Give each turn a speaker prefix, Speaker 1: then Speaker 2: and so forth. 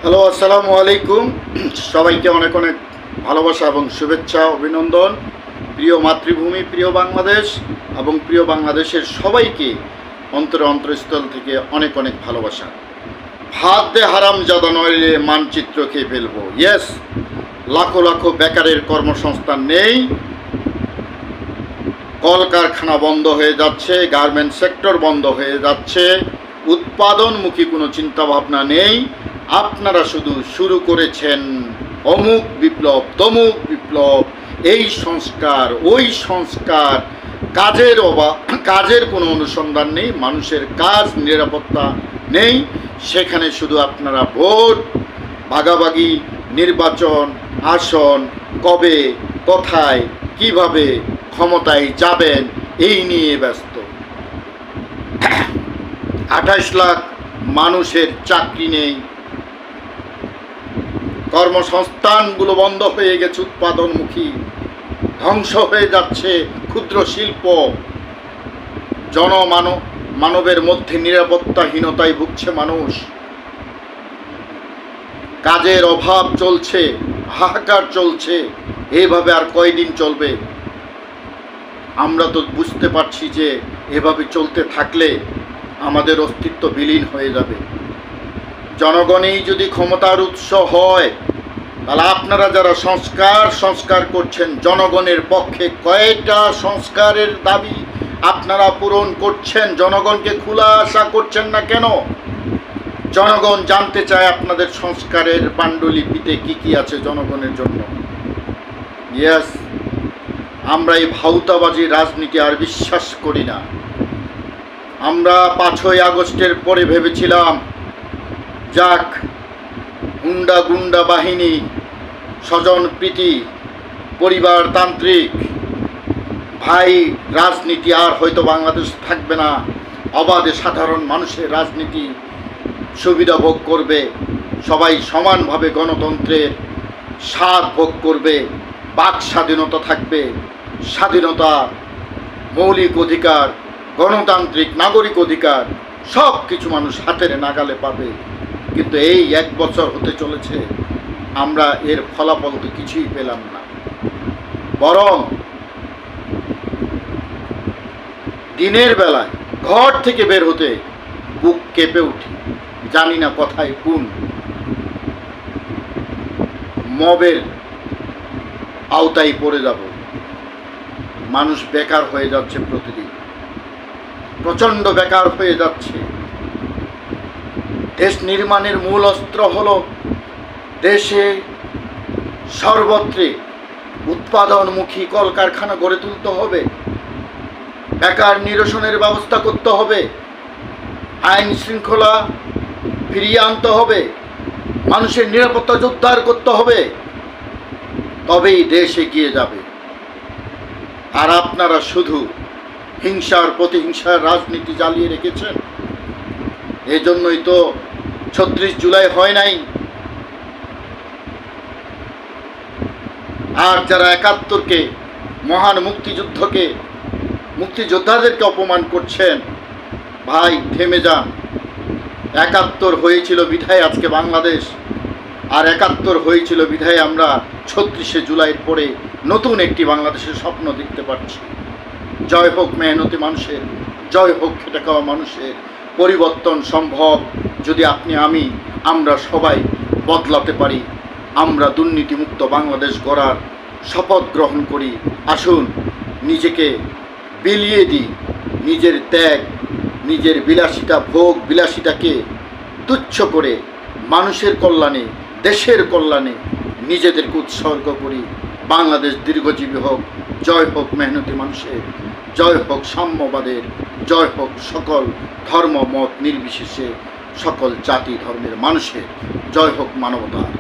Speaker 1: Hello, আসসালামু আলাইকুম। সবাইকে অনেক অনেক ভালোবাসা এবং শুভেচ্ছা, অভিনন্দন। প্রিয় মাতৃভূমি, প্রিয় বাংলাদেশ এবং প্রিয় বাংলাদেশের সবাইকে অন্তরস্থল থেকে অনেক অনেক ভালোবাসা। ভাত দে হারাম জাদা নইলে মানচিত্র খেয়ে ফেলবো। ইয়েস, লাখো লাখো বেকারের কর্মসংস্থান নেই, কলকারখানা বন্ধ হয়ে যাচ্ছে, গার্মেন্টস সেক্টর বন্ধ হয়ে যাচ্ছে, উৎপাদনমুখী কোনো চিন্তাভাবনা নেই। আপনারা শুধু শুরু করেছেন অমুক বিপ্লব, তমুক বিপ্লব, এই সংস্কার, ওই সংস্কার, কাজের কোনো অনুসন্ধান নেই, মানুষের কাজ নিরাপত্তা নেই। সেখানে শুধু আপনারা ভোট ভাগাভাগি, নির্বাচন, আসন, কবে, কোথায়, কিভাবে ক্ষমতায় যাবেন এই নিয়ে ব্যস্ত। 28 লাখ মানুষের চাকরি নেই, কর্মসংস্থানগুলো বন্ধ হয়ে গেছে, উৎপাদনমুখী ধ্বংস হয়ে যাচ্ছে ক্ষুদ্র শিল্প, মানবের মধ্যে নিরাপত্তাহীনতায় ভুগছে মানুষ, কাজের অভাব চলছে, হাহাকার চলছে। এইভাবে আর কয়দিন চলবে? আমরা তো বুঝতে পারছি যে এভাবে চলতে থাকলে আমাদের অস্তিত্ব বিলীন হয়ে যাবে। জনগণই যদি ক্ষমতার উৎস হয়, তাহলে আপনারা যারা সংস্কার করছেন, জনগণের পক্ষে কয়টা সংস্কারের দাবি আপনারা পূরণ করছেন? জনগণকে খোলাসা করছেন না কেন? জনগণ জানতে চায় আপনাদের সংস্কারের পাণ্ডুলিপিতে কি কি আছে জনগণের জন্য। ইয়েস, আমরা এই ভাউতাবাজি রাজনীতি আর বিশ্বাস করি না। আমরা 5ই আগস্টের পরে ভেবেছিলাম যাক, গুন্ডা বাহিনী, স্বজনপ্রীতি, পরিবারতান্ত্রিক ভাই রাজনীতি আর হয়তো বাংলাদেশ থাকবে না। অবাধে সাধারণ মানুষের রাজনীতি সুবিধা ভোগ করবে, সবাই সমানভাবে গণতন্ত্রের স্বাদ ভোগ করবে, বাক স্বাধীনতা থাকবে, স্বাধীনতা, মৌলিক অধিকার, গণতান্ত্রিক নাগরিক অধিকার সব কিছু মানুষ হাতের নাগালে পাবে। কিন্তু এই 1 বছর হতে চলেছে, আমরা এর ফলাফল তো কিছুই পেলাম না। বরং দিনের বেলায় ঘর থেকে বের হতে বুক কেঁপে উঠি, জানি না কোথায় কোন মবের আওতায় পড়ে যাব। মানুষ বেকার হয়ে যাচ্ছে, প্রতিদিন প্রচণ্ড বেকার হয়ে যাচ্ছে। দেশ নির্মাণের মূল অস্ত্র হলো দেশে সর্বত্রে উৎপাদনমুখী কলকারখানা গড়ে তুলতে হবে, বেকার নিরসনের ব্যবস্থা করতে হবে, আইন শৃঙ্খলা ফিরিয়ে আনতে হবে, মানুষের নিরাপত্তা জোরদার করতে হবে, তবেই দেশ এগিয়ে যাবে। আর আপনারা শুধু হিংসার প্রতিহিংসার রাজনীতি চালিয়ে রেখেছেন। এজন্যই তো 36 জুলাই হয় নাই। আর যারা 71কে, মহান মুক্তিযোদ্ধাদেরকে অপমান করছেন, ভাই থেমে যান। 71 হয়েছিল বিধায় আজকে বাংলাদেশ, আর 71 হয়েছিল বিধায় আমরা 36শে জুলাইয়ের পরে নতুন একটি বাংলাদেশের স্বপ্ন দেখতে পাচ্ছি। জয় হোক মেহনতি মানুষের, জয় হোক খেটে খাওয়া মানুষের। পরিবর্তন সম্ভব যদি আমরা সবাই বদলাতে পারি। আমরা দুর্নীতিমুক্ত বাংলাদেশ গড়ার শপথ গ্রহণ করি। আসুন নিজেকে বিলিয়ে দিই, নিজের ত্যাগ, নিজের বিলাসিতাকে তুচ্ছ করে মানুষের কল্যাণে, দেশের কল্যাণে নিজেদেরকে উৎসর্গ করি। বাংলাদেশ দীর্ঘজীবী হোক, জয় হোক মেহনতি মানুষের, জয় হোক সাম্যবাদের, জয় হোক সকল ধর্ম মত নির্বিশেষে সকল জাতি ধর্মের মানুষের, জয় হোক মানবতার।